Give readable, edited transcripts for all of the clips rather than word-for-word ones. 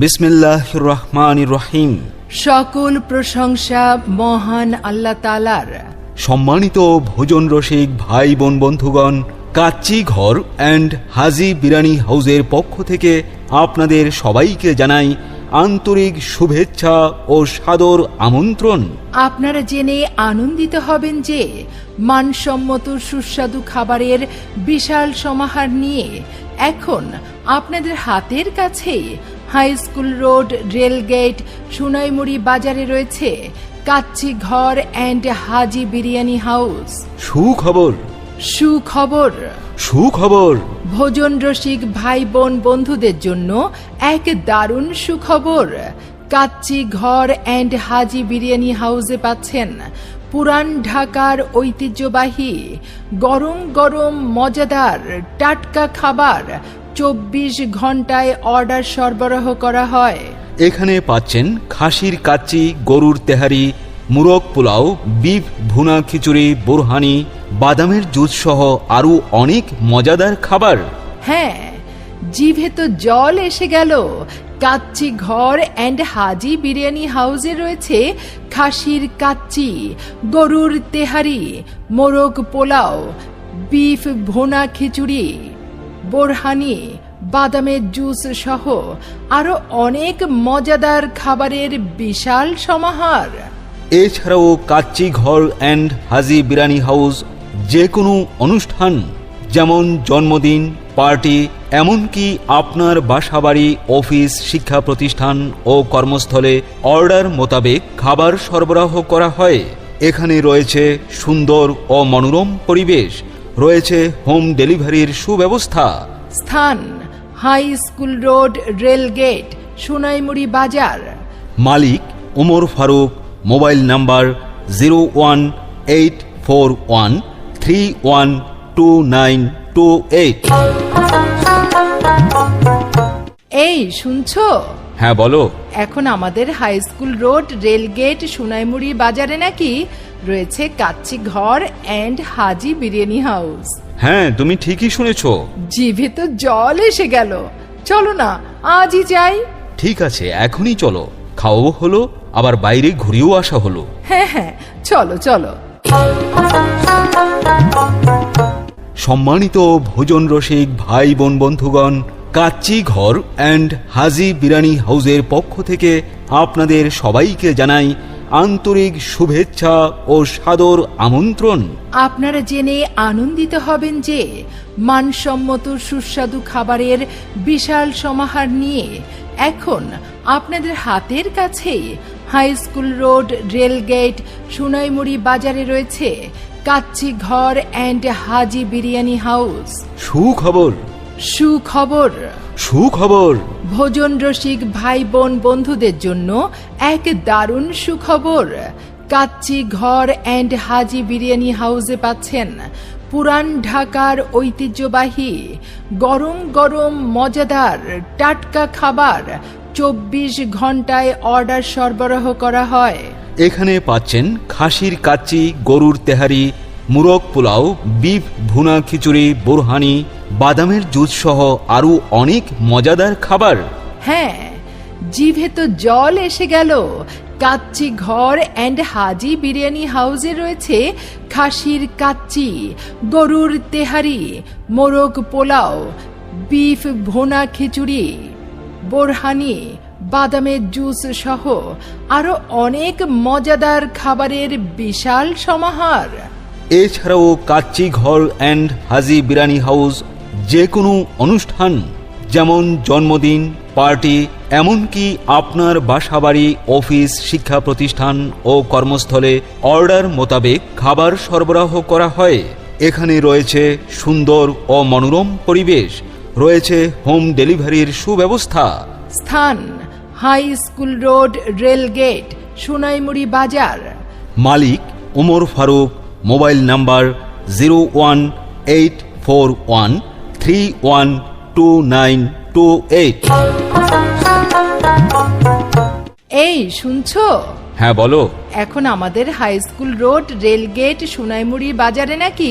বিসমিল্লাহির রহমানির রহিম। সকল প্রশংসা মহান আল্লাহ তাআলার। সম্মানিত ভোজন রসিক ভাই বোন বন্ধুগণ, কাচ্চি ঘর অ্যান্ড হাজি বিরিয়ানি হাউসের পক্ষ থেকে আপনাদের সবাইকে জানাই আন্তরিক শুভেচ্ছা ও সাদর আমন্ত্রণ। আপনারা জেনে আনন্দিত হবেন যে মানসম্মত সুস্বাদু খাবারের বিশাল সমাহার নিয়ে এখন আপনাদের হাতের কাছেই high school road, rail gate, Sonaimuri বাজারে রয়েছে কাচ্চি ঘর অ্যান্ড হাজি বিরিয়ানি হাউস। সুখবর, সুখবর, সুখবর! ভোজন রসিক ভাই বোন বন্ধুদের জন্য এক দারুণ সুখবর। কাচ্চি ঘর অ্যান্ড হাজি বিরিয়ানি হাউসে পাচ্ছেন পুরান ঢাকার ঐতিহ্যবাহী গরম গরম মজাদার টাটকা খাবার। 24 ঘন্টায় অর্ডার সরবরাহ করা হয়। এখানে পাচ্ছেন খাসির কাচ্চি, গরুর তেহারি, মুরগ পোলাও, বিফ ভুনা খিচুড়ি, বোরহানি, বাদামের জুস সহ আরও অনেক মজাদার খাবার। হ্যাঁ, জিভে তো জল এসে গেল। কাচ্চি ঘর অ্যান্ড হাজি বিরিয়ানি হাউসে রয়েছে খাসির কাচ্চি, গরুর তেহারি, মোরগ পোলাও, বিফ ভুনা খিচুড়ি, বোরহানি, বাদামের জুস সহ আরো অনেক মজাদার খাবারের বিশাল সমাহার। এছাড়াও কাচ্চি ঘর অ্যান্ড হাজি বিরিয়ানি হাউস যে কোনো অনুষ্ঠান যেমন জন্মদিন, পার্টি, এমনকি আপনার বাসাবাড়ি, অফিস, শিক্ষা প্রতিষ্ঠান ও কর্মস্থলে অর্ডার মোতাবেক খাবার সরবরাহ করা হয়। এখানে রয়েছে সুন্দর ও মনোরম পরিবেশ, রয়েছে হোম ডেলিভারির সুব্যবস্থা। স্থান high school road, rail gate, Sonaimuri বাজার। মালিক ওমর ফারুক। Mobile number 01841312928। এই শুনছো? হ্যাঁ বলো। এখন আমাদের high school road, rail gate, Sonaimuri বাজারে নাকি রয়েছে কাচ্চি ঘর অ্যান্ড হাজি বিরিয়ানি হাউস। হ্যাঁ, তুমি ঠিকই শুনেছো। জিভে তো জল এসে গেল। চলো না, আজই যাই। ঠিক আছে, এখনই চলো। খাওয়াও হলো, আবার বাইরে ঘুরেও আসা হলো। হ্যাঁ হ্যাঁ, চলো চলো। সম্মানিত ভোজন রসিক ভাই বোন বন্ধুগণ, কাচ্চি ঘর অ্যান্ড হাজি বিরিয়ানি হাউসের পক্ষ থেকে আপনাদের সবাইকে জানাই আন্তরিক শুভেচ্ছা ও সাদর আমন্ত্রণ। আপনারা জেনে আনন্দিত হবেন যে মানসম্মত সুস্বাদু খাবারের বিশাল সমাহার নিয়ে এখন আপনাদের হাতের কাছেই high school road, rail gate, Sonaimuri বাজারে রয়েছে কাচ্চি ঘর অ্যান্ড হাজি বিরিয়ানি হাউস। সুখবর, সুখবর, সুখবর! ভোজন রসিক ভাই বোন বন্ধুদের জন্য এক দারুণ সুখবর। কাচ্চি ঘর অ্যান্ড হাজি বিরিয়ানি হাউসে পাচ্ছেন পুরান ঢাকার ঐতিহ্যবাহী গরম গরম মজাদার টাটকা খাবার। 24 ঘন্টায় অর্ডার সরবরাহ করা হয়। এখানে পাচ্ছেন খাসির কাচ্চি, গরুর তেহারি, মুরগ পোলাও, বিফ ভুনা খিচুড়ি, বোরহানি, বাদামের জুস সহ আরও অনেক মজাদার খাবার। হ্যাঁ, জিভে তো জল এসে গেল। কাচ্চি ঘর অ্যান্ড হাজি বিরিয়ানি হাউসে রয়েছে খাসির কাচ্চি, গরুর তেহারি, মোরগ পোলাও, বিফ ভুনা খিচুড়ি, বোরহানি, বাদামের জুস সহ আরো অনেক মজাদার খাবারের বিশাল সমাহার। এছাড়াও কাচ্চি ঘর অ্যান্ড হাজি বিরিয়ানি হাউস যে কোনো অনুষ্ঠান যেমন জন্মদিন, পার্টি, এমনকি আপনার বাসাবাড়ি, অফিস, শিক্ষা প্রতিষ্ঠান ও কর্মস্থলে অর্ডার মোতাবেক খাবার সরবরাহ করা হয়। এখানে রয়েছে সুন্দর ও মনোরম পরিবেশ, রয়েছে হোম ডেলিভারির সুব্যবস্থা। স্থান high school road, rail gate, Sonaimuri বাজার। মালিক ওমর ফারুক। Mobile number 01841312928। এই শুনছো? হ্যাঁ বলো। এখন আমাদের high school road, rail gate, Sonaimuri বাজারে নাকি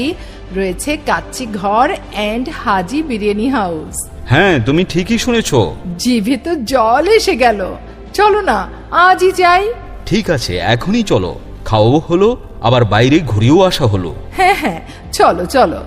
রয়েছে কাচ্চি ঘর অ্যান্ড হাজি বিরিয়ানি হাউস। হ্যাঁ, তুমি ঠিকই শুনেছো। জিভে তো জল এসে গেল। চলো না, আজই যাই। ঠিক আছে, এখনই চলো। খাওয়াও হলো, আবার বাইরে ঘুরেও আসা হলো। হ্যাঁ হ্যাঁ, চলো চলো।